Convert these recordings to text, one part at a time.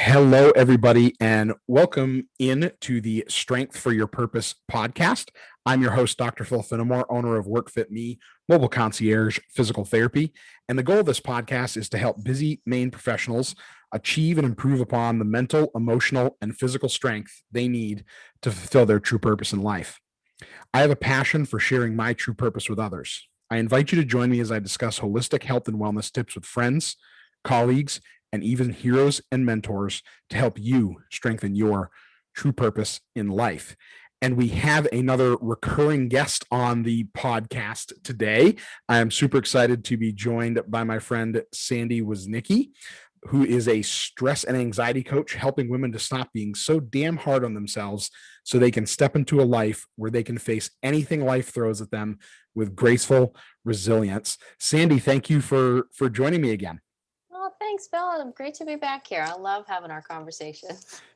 Hello, everybody, and welcome in to the Strength for Your Purpose podcast. I'm your host, Dr. Phil Finemore, owner of WorkFitME Mobile Physical Therapy. And the goal of this podcast is to help busy Maine professionals achieve and improve upon the mental, emotional, and physical strength they need to fulfill their true purpose in life. I have a passion for sharing my true purpose with others. I invite you to join me as I discuss holistic health and wellness tips with friends, colleagues, and even heroes and mentors to help you strengthen your true purpose in life. And we have another recurring guest on the podcast today. I am super excited to be joined by my friend Sandy Woznicki, who is a stress and anxiety coach, helping women to stop being so damn hard on themselves so they can step into a life where they can face anything life throws at them with graceful resilience. Sandy, thank you for joining me again. Well, thanks, Bill. Great to be back here. I love having our conversation.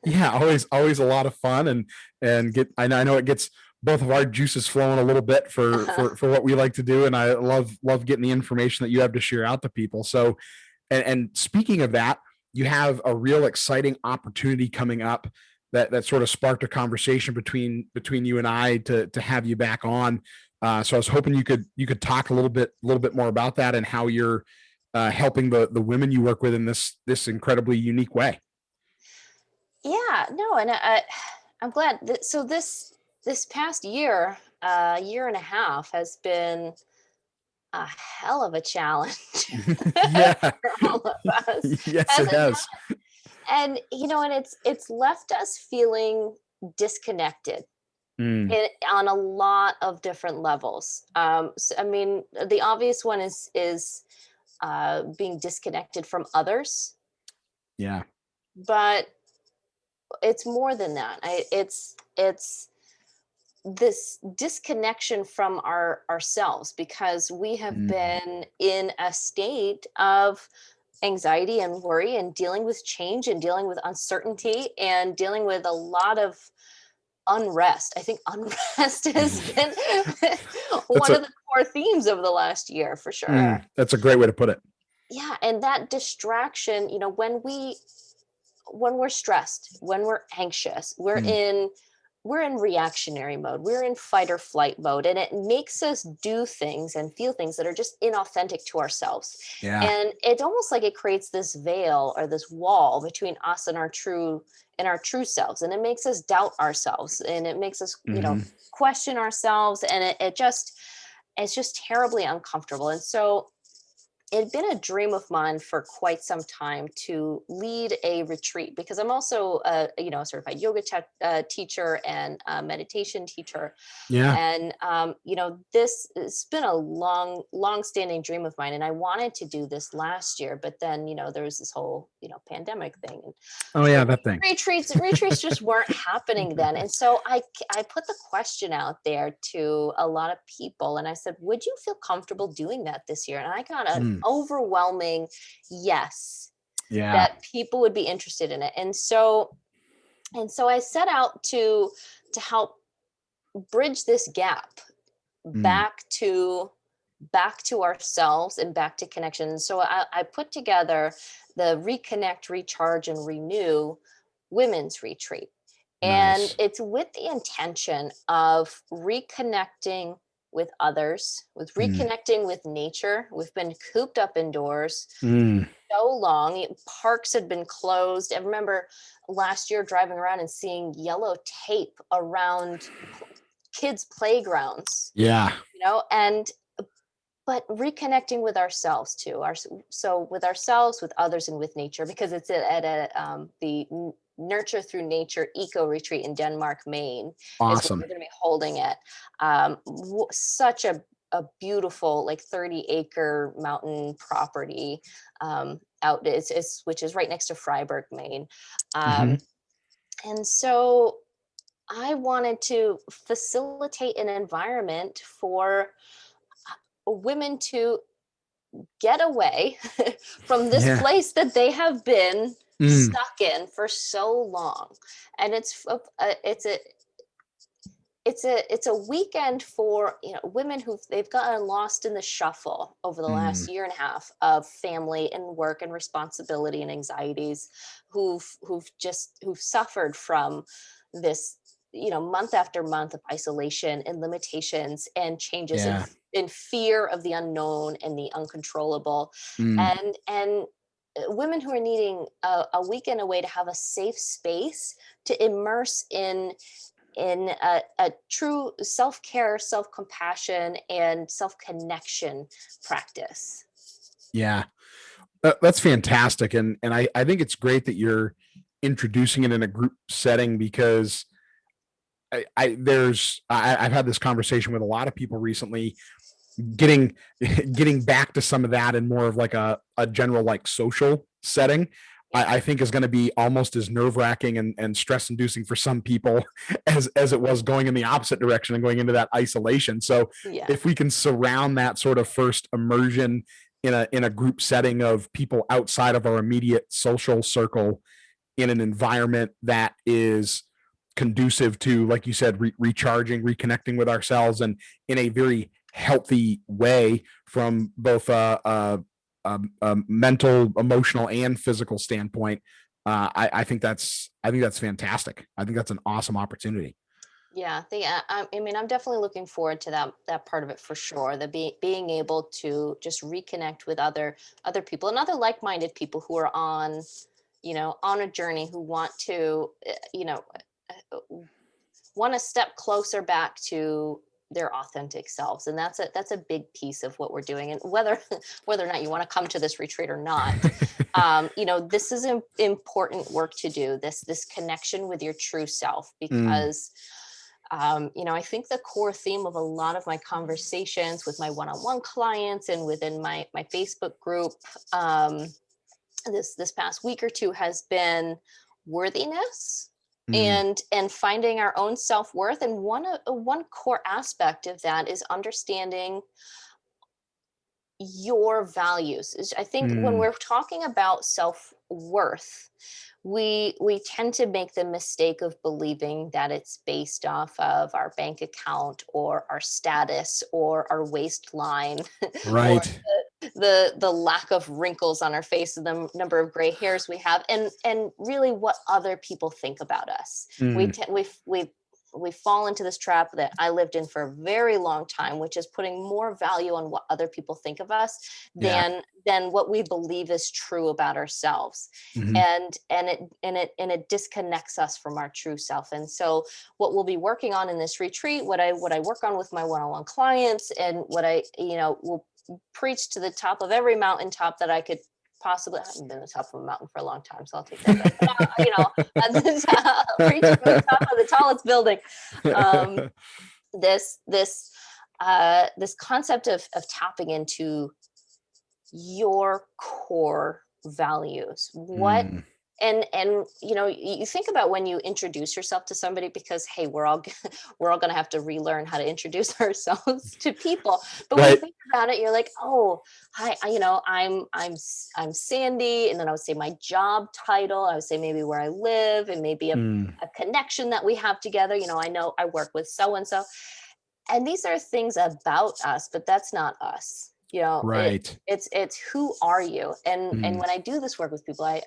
Yeah, always a lot of fun, and I know it gets both of our juices flowing a little bit for what we like to do, and I love getting the information that you have to share out to people. So, and speaking of that, you have a real exciting opportunity coming up that sort of sparked a conversation between you and I to have you back on. So I was hoping you could talk a little bit more about that and how you're helping the women you work with in this incredibly unique way. Yeah, no, and I'm glad. So this past year, year and a half, has been a hell of a challenge Yeah. for all of us. Yes, Has it it has. not? And it's left us feeling disconnected Mm, on a lot of different levels. So, I mean, the obvious one is being disconnected from others, yeah. but it's more than that. It's this disconnection from ourselves, because we have Mm, been in a state of anxiety and worry and dealing with change and dealing with uncertainty and dealing with a lot of unrest. I think unrest has been that's one a of the core themes of the last year, for sure. that's a great way to put it. Yeah, and that distraction, when we're stressed, when we're anxious, Mm, we're in reactionary mode. We're in fight or flight mode, and it makes us do things and feel things that are just inauthentic to ourselves. yeah. And it's almost like it creates this veil or this wall between us and our true selves, and it makes us doubt ourselves, and it makes us, Hmm. question ourselves, and it's just terribly uncomfortable. And so it had been a dream of mine for quite some time to lead a retreat, because I'm also a certified yoga teacher and a meditation teacher. Yeah. And this has been a long standing dream of mine, and I wanted to do this last year, but then there was this whole pandemic thing, and Oh so yeah, that thing. retreats just weren't happening then. And so I put the question out there to a lot of people, and I said, would you feel comfortable doing that this year? And I got an Mm, overwhelming yes, yeah. that people would be interested in it. And so I set out to help bridge this gap Mm, back to ourselves and back to connection. So I put together the Reconnect, Recharge, and Renew women's retreat. And nice. it's with the intention of reconnecting with others, with Mm, reconnecting with nature. We've been cooped up indoors mm, so long. Parks had been closed. I remember last year driving around and seeing yellow tape around kids' playgrounds, yeah. and but reconnecting with ourselves too. So with ourselves, with others, and with nature, because it's the Nurture Through Nature Eco Retreat in Denmark, Maine, is where Awesome. we're going to be holding it. Such a beautiful, like 30-acre mountain property, out which is right next to Freiburg, Maine. Hmm. Um, and so I wanted to facilitate an environment for women to get away from this Yeah. place that they have been Mm, stuck in for so long. And it's a it's a weekend for, women they've gotten lost in the shuffle over the Mm, last year and a half of family and work and responsibility and anxieties, who've suffered from this, month after month of isolation and limitations and changes yeah. in fear of the unknown and the uncontrollable, Mm, and women who are needing a weekend away to have a safe space to immerse in a true self-care, self-compassion, and self-connection practice. yeah. That's fantastic. And I think it's great that you're introducing it in a group setting because I've had this conversation with a lot of people recently, getting getting back to some of that in more of like a general like social setting. Yeah. I think is going to be almost as nerve wracking and stress inducing for some people as it was going in the opposite direction and going into that isolation. So Yeah. if we can surround that sort of first immersion in a group setting of people outside of our immediate social circle in an environment that is conducive to, like you said, recharging, reconnecting with ourselves, and in a very healthy way from both a mental, emotional, and physical standpoint. I think that's fantastic. I think that's an awesome opportunity. Yeah, I mean, I'm definitely looking forward to that part of it for sure. Being able to just reconnect with other people and other like-minded people who are on a journey, who want to, want to step closer back to their authentic selves, and that's a big piece of what we're doing. And whether whether or not you want to come to this retreat or not, this is important work to do. This connection with your true self, Mm, because I think the core theme of a lot of my conversations with my one-on-one clients and within my Facebook group, this past week or two, has been worthiness mm, and finding our own self-worth. And one core aspect of that is understanding your values. I think when mm. we're talking about self-worth, we tend to make the mistake of believing that it's based off of our bank account or our status or our waistline or Right. the lack of wrinkles on our face and the number of gray hairs we have, and really what other people think about us. we Mm, te- we fall into this trap that I lived in for a very long time, which is putting more value on what other people think of us yeah. than what we believe is true about ourselves. Hmm. And it disconnects us from our true self. And so what we'll be working on in this retreat, what I work on with my one-on-one clients, and what I will preach to the top of every mountaintop that I could possibly. I haven't been to the top of a mountain for a long time, so I'll take that back. But at the top, preach from the top of the tallest building. Um, this concept of tapping into your core values. What Mm, and you think about when you introduce yourself to somebody, because hey, we're all we're all going to have to relearn how to introduce ourselves to people. But when you right. think about it, you're like, oh, hi, I'm Sandy, and then I would say my job title, I would say maybe where I live, and maybe Mm, a connection that we have together. I know I work with so and so, and these are things about us, but that's not us. right. It's who are you. And Mm, when I do this work with people, I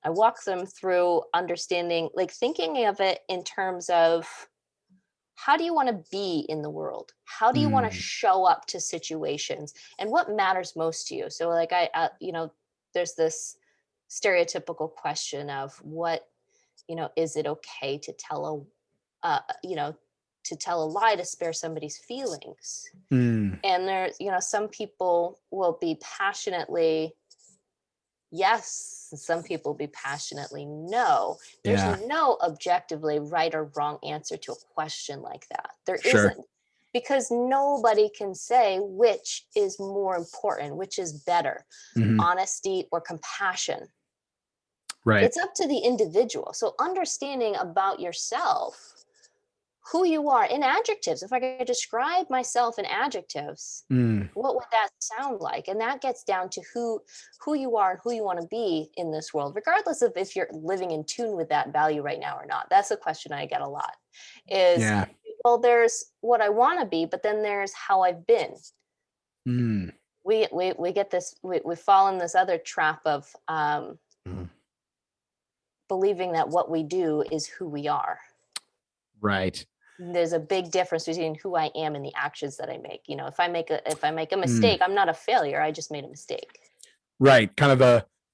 walk them through understanding, like thinking of it in terms of, how do you want to be in the world? How do you want to mm, show up to situations? And what matters most to you? So, like, there's this stereotypical question of what, is it okay to tell to tell a lie to spare somebody's feelings? mm, And there's, some people will be passionately yes, some people be passionately no. There's yeah. no objectively right or wrong answer to a question like that. There Sure. isn't, because nobody can say which is more important, which is better, Hmm. honesty or compassion. Right. It's up to the individual. So understanding about yourself, who you are in adjectives. If I could describe myself in adjectives, Mm, what would that sound like? And that gets down to who you are and who you want to be in this world, regardless of if you're living in tune with that value right now or not. That's a question I get a lot. Is yeah. Well, there's what I want to be, but then there's how I've been. Mm, We get this, we fall in this other trap of mm. believing that what we do is who we are. Right. There's a big difference between who I am and the actions that I make. If I make a Mm. mistake, I'm not a failure. I just made a mistake. Right. Kind of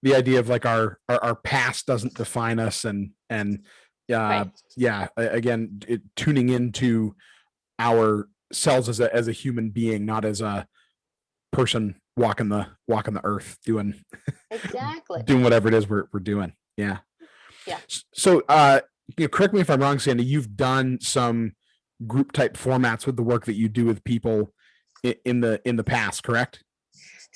the idea of like our past doesn't define us, and Right. yeah, again, tuning into ourselves as a human being, not as a person walking the earth doing Exactly. doing whatever it is we're doing. Yeah. Yeah. So correct me if I'm wrong, Sandy, you've done some group type formats with the work that you do with people in the past, correct?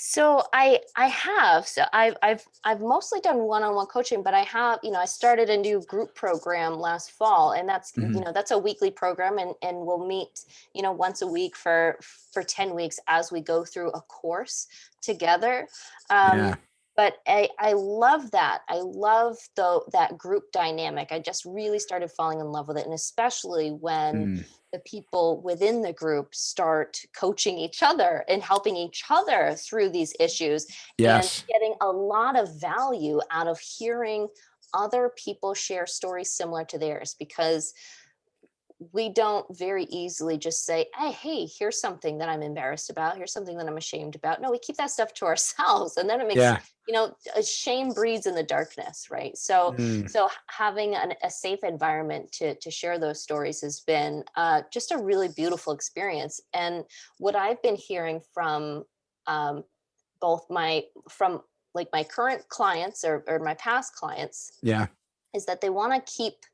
So I have I've mostly done one-on-one coaching, but I have, I started a new group program last fall, and that's, Mhm. that's a weekly program, and we'll meet, once a week for 10 weeks as we go through a course together. Yeah. But I love that. I love that group dynamic. I just really started falling in love with it, and especially when Mm. the people within the group start coaching each other and helping each other through these issues, and Yes. getting a lot of value out of hearing other people share stories similar to theirs, because we don't very easily just say, hey, here's something that I'm embarrassed about, here's something that I'm ashamed about. No, we keep that stuff to ourselves, and then it makes, Yeah. a shame breeds in the darkness, right? So Mm. having a safe environment to share those stories has been just a really beautiful experience. And what I've been hearing from um, both from like my current clients, or my past clients, Yeah. is that they want to keep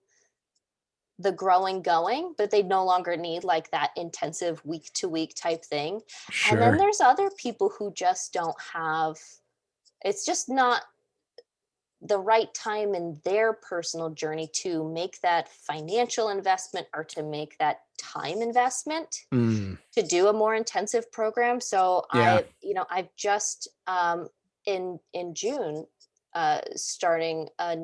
the growing going, but they no longer need like that intensive week to week type thing. And then Sure. there's other people who just don't have, it's just not the right time in their personal journey to make that financial investment, or to make that time investment Mm. to do a more intensive program. So Yeah. I've just in June starting a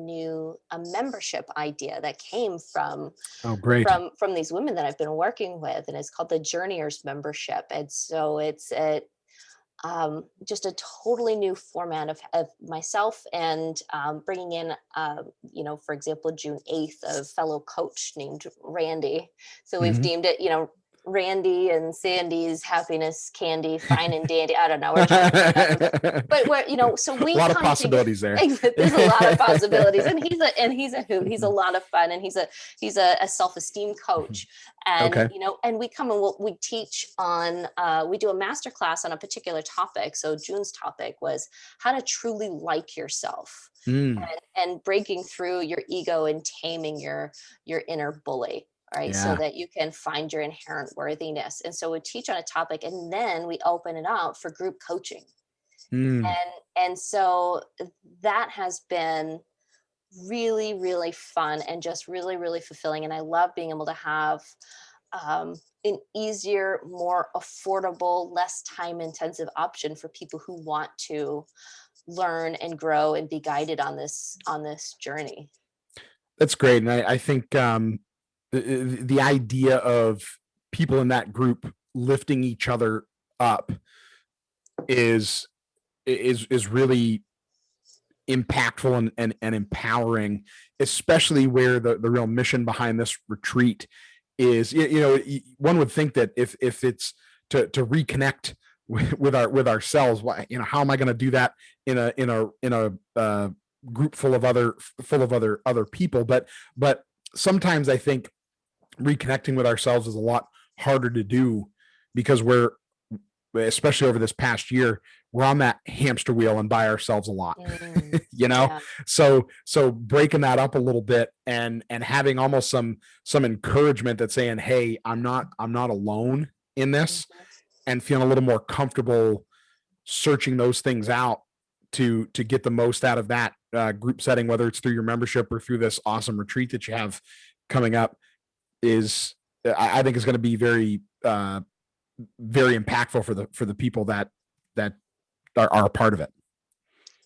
membership idea that came Oh, great. from these women that I've been working with, and it's called the Journeyers membership. And so it's just a totally new format of myself, and bringing in, for example, June 8th, a fellow coach named Randy. So we've Mhm. deemed it, Randy and Sandy's happiness candy, fine and dandy. I don't know. We're trying to figure it out. But we're, so A we lot of come together. possibilities there. There's a lot of possibilities, and he's a hoot. He's a lot of fun, and he's a self-esteem coach. And Okay. and we come and we teach on, we do a master class on a particular topic. So June's topic was how to truly like yourself, Mm. and breaking through your ego and taming your inner bully. All right, so Yeah. that you can find your inherent worthiness. And so we teach on a topic, and then we open it out for group coaching. Mm. And so that has been really, really fun, and just really, really fulfilling. And I love being able to have an easier, more affordable, less time intensive option for people who want to learn and grow and be guided on this journey. That's great. And I think the idea of people in that group lifting each other up is is really impactful and empowering, especially where the real mission behind this retreat is. One would think that if it's to reconnect with ourselves, why, how am I going to do that in a group full of other people? But sometimes I think reconnecting with ourselves is a lot harder to do, because we're, especially over this past year, we're on that hamster wheel and by ourselves a lot. Mm, you know yeah. so breaking that up a little bit, and having almost some encouragement that saying, hey, I'm not alone in this, Mhm. and feeling a little more comfortable searching those things out to get the most out of that group setting, whether it's through your membership or through this awesome retreat that you have coming up, is, I think is going to be very impactful for the people that are a part of it.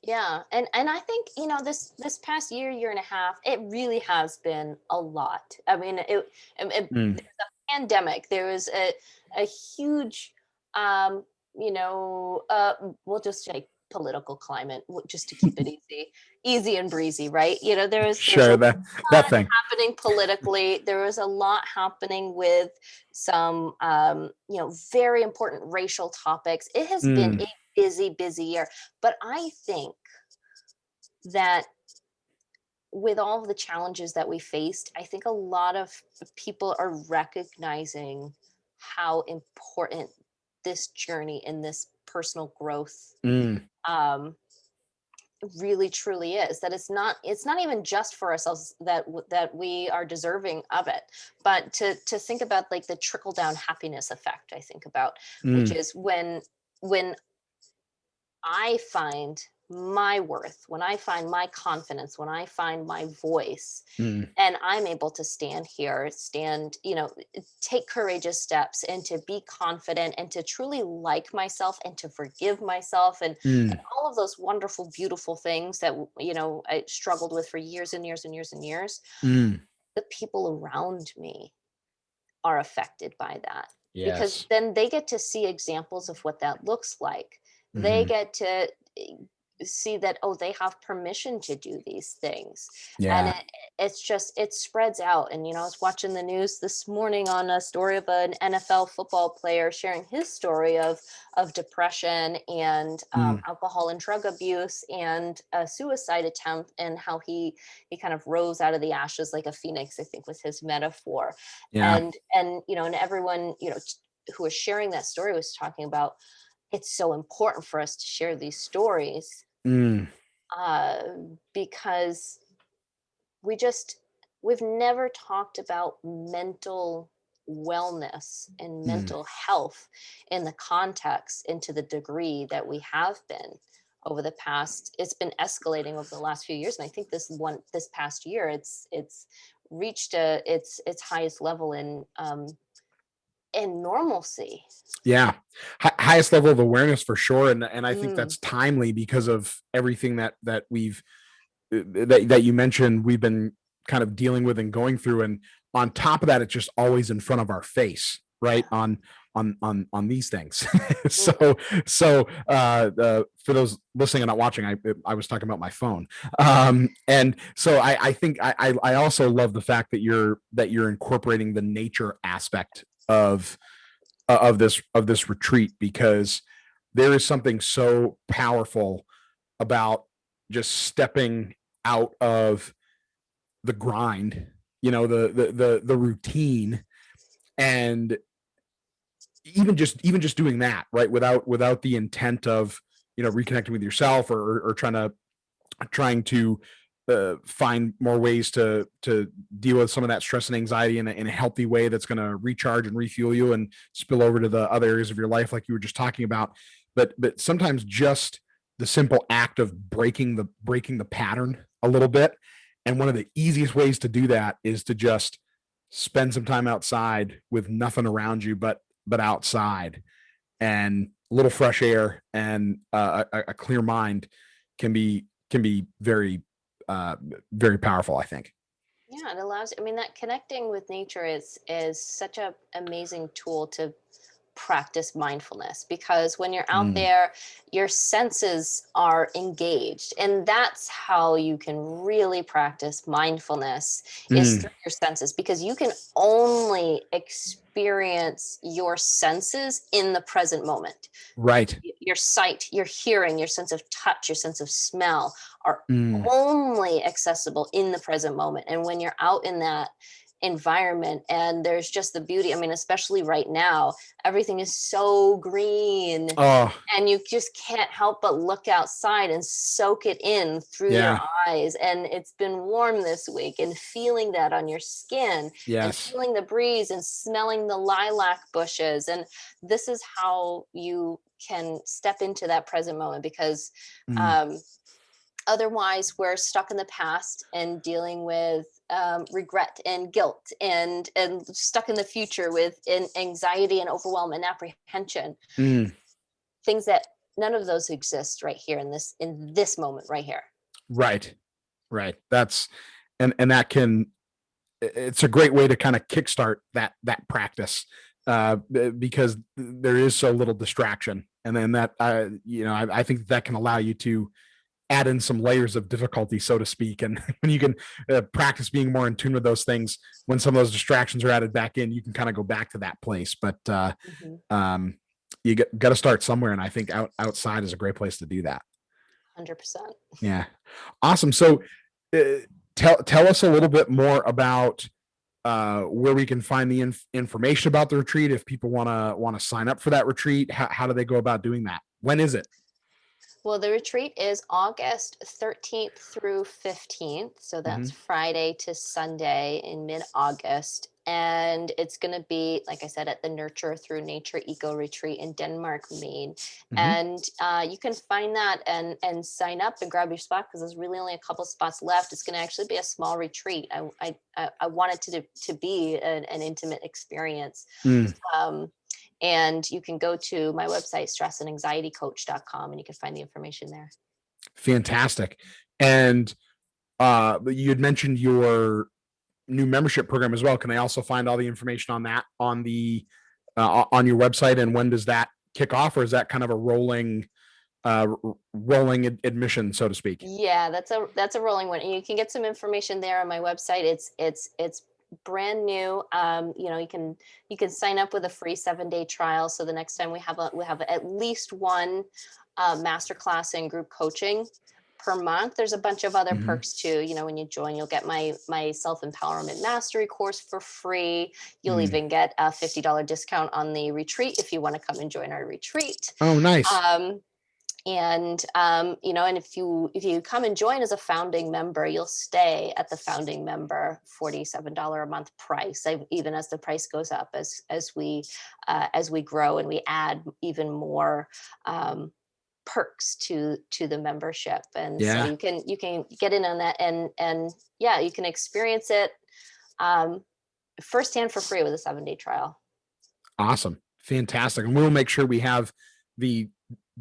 Yeah, and I think, this past year and a half, it really has been a lot. I mean, it Mm. pandemic, there was a huge, um, we'll just say political climate, just to keep it easy and breezy, right? There's a Sure, that thing. happening politically. There was a lot happening with some, very important racial topics. It has been Mm, a busy year, but I think that with all of the challenges that we faced, I think a lot of people are recognizing how important this journey and this personal growth mm, um, really truly is. That it's not even just for ourselves that we are deserving of it, but to think about like the trickle down happiness effect. I think about, which mm, is when I find my worth, when I find my confidence, when I find my voice, mm, and I'm able to stand here, take courageous steps and to be confident and to truly like myself and to forgive myself and mm, all of those wonderful, beautiful things that, I struggled with for years and years and years and years. mm. The people around me are affected by that because Yes. then they get to see examples of what that looks like. They Hmm. get to see that, oh, they have permission to do these things. And Yeah. it's just, it spreads out. And I was watching the news this morning on a story of an NFL football player sharing his story of depression and Mm, alcohol and drug abuse and a suicide attempt, and how he kind of rose out of the ashes like a phoenix, I think was his metaphor. yeah. And everyone, who was sharing that story was talking about, it's so important for us to share these stories, Mm, uh, because we just we've never talked about mental wellness and mm. mental health in the context and to the degree that we have been over the past. It's been escalating over the last few years, and I think this past year it's reached its highest level in normalcy. Yeah. Highest level of awareness for sure. And I think Mm, that's timely because of everything that we've that you mentioned we've been kind of dealing with and going through. And on top of that, it's just always in front of our face, right? yeah. On these things. Mm, For those listening and not watching, I was talking about my phone. And so I think I also love the fact that you're incorporating the nature aspect of this retreat, because there is something so powerful about just stepping out of the grind, the routine, and even just doing that, right, without the intent of reconnecting with yourself, or trying to find more ways to deal with some of that stress and anxiety in a healthy way that's going to recharge and refuel you and spill over to the other areas of your life like you were just talking about. But sometimes just the simple act of breaking the pattern a little bit, and one of the easiest ways to do that is to just spend some time outside with nothing around you but outside, and a little fresh air and a clear mind can be very powerful, I think. yeah, it allows. I mean, that connecting with nature is such a amazing tool to practice mindfulness, because when you're out Mm, there, your senses are engaged, and that's how you can really practice mindfulness, is mm, through your senses, because you can only experience your senses in the present moment. right. Your sight, your hearing, your sense of touch, your sense of smell are Mm, only accessible in the present moment. And when you're out in that environment and there's just the beauty, I mean, especially right now, everything is so green, oh, and you just can't help but look outside and soak it in through your yeah. eyes. And it's been warm this week, and feeling that on your skin and Yes. feeling the breeze and smelling the lilac bushes. And this is how you can step into that present moment, because Mm, um, otherwise we're stuck in the past and dealing with regret and guilt, and stuck in the future with anxiety and overwhelm and apprehension, mm, things that none of those exist right here in this moment right here. right. Right. That's and that can it's a great way to kind of kickstart that practice, because there is so little distraction. And then that, I think that can allow you to add in some layers of difficulty, so to speak. And when you can practice being more in tune with those things, when some of those distractions are added back in, you can kind of go back to that place. But Mhm. you got to start somewhere. And I think outside is a great place to do that. 100%. Yeah. Awesome. So uh, tell us a little bit more about where we can find the information about the retreat. If people want to sign up for that retreat, how do they go about doing that? When is it? Well, the retreat is August 13th through 15th. So that's Mm-hmm. Friday to Sunday in mid August. And it's going to be, like I said, at the Nurture Through Nature Eco Retreat in Denmark, Maine. Mm-hmm. And you can find that and sign up and grab your spot, because there's really only a couple spots left. It's going to actually be a small retreat. I want it to be an intimate experience. Mm, And you can go to my website, stressandanxietycoach.com, and you can find the information there. fantastic. And you had mentioned your new membership program as well. Can I also find all the information on that on your website? And when does that kick off, or is that kind of a rolling admission, so to speak? Yeah, that's a rolling one. And you can get some information there on my website. It's brand new. You can sign up with a free 7-day trial. So the next time we have at least one masterclass and group coaching per month. There's a bunch of other Mm-hmm. perks too. When you join, you'll get my self-empowerment mastery course for free. You'll Mm. even get a $50 discount on the retreat if you want to come and join our retreat. Oh, nice. And if you come and join as a founding member, you'll stay at the founding member $47 a month price, even as the price goes up as we grow and we add even more perks to the membership. And so Yeah. you can get in on that, and yeah, you can experience it firsthand for free with a 7-day trial. Awesome. Fantastic. And we'll make sure we have the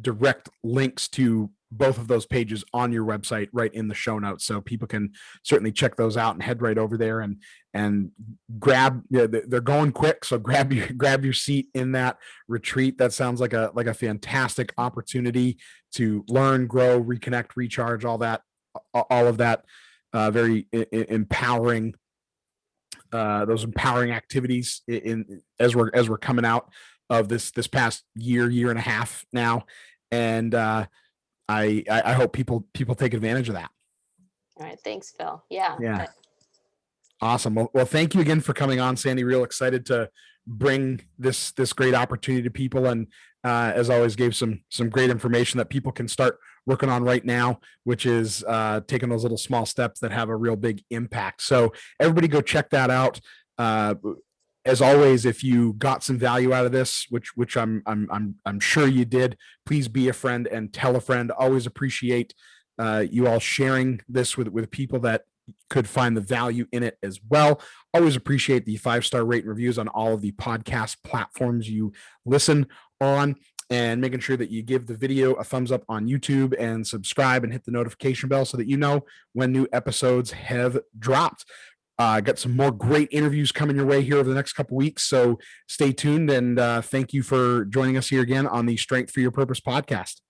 direct links to both of those pages on your website right in the show notes, so people can certainly check those out and head right over there and grab. They're going quick, so grab your seat in that retreat. That sounds like a fantastic opportunity to learn, grow, reconnect, recharge, all of that, very empowering, those empowering activities as we're coming out of this past year and a half now. And I hope people take advantage of that. All right, thanks, Phil. Yeah. Yeah. Awesome. Well, thank you again for coming on, Sandy. Real excited to bring this great opportunity to people, and as always, gave some great information that people can start working on right now, which is taking those little small steps that have a real big impact. So everybody, go check that out. As always, if you got some value out of this, which I'm sure you did, please be a friend and tell a friend. Always appreciate you all sharing this with people that could find the value in it as well. Always appreciate the 5-star rate and reviews on all of the podcast platforms you listen on, and making sure that you give the video a thumbs up on YouTube and subscribe and hit the notification bell so that you know when new episodes have dropped. Got some more great interviews coming your way here over the next couple weeks, so stay tuned, and thank you for joining us here again on the Strength for Your Purpose podcast.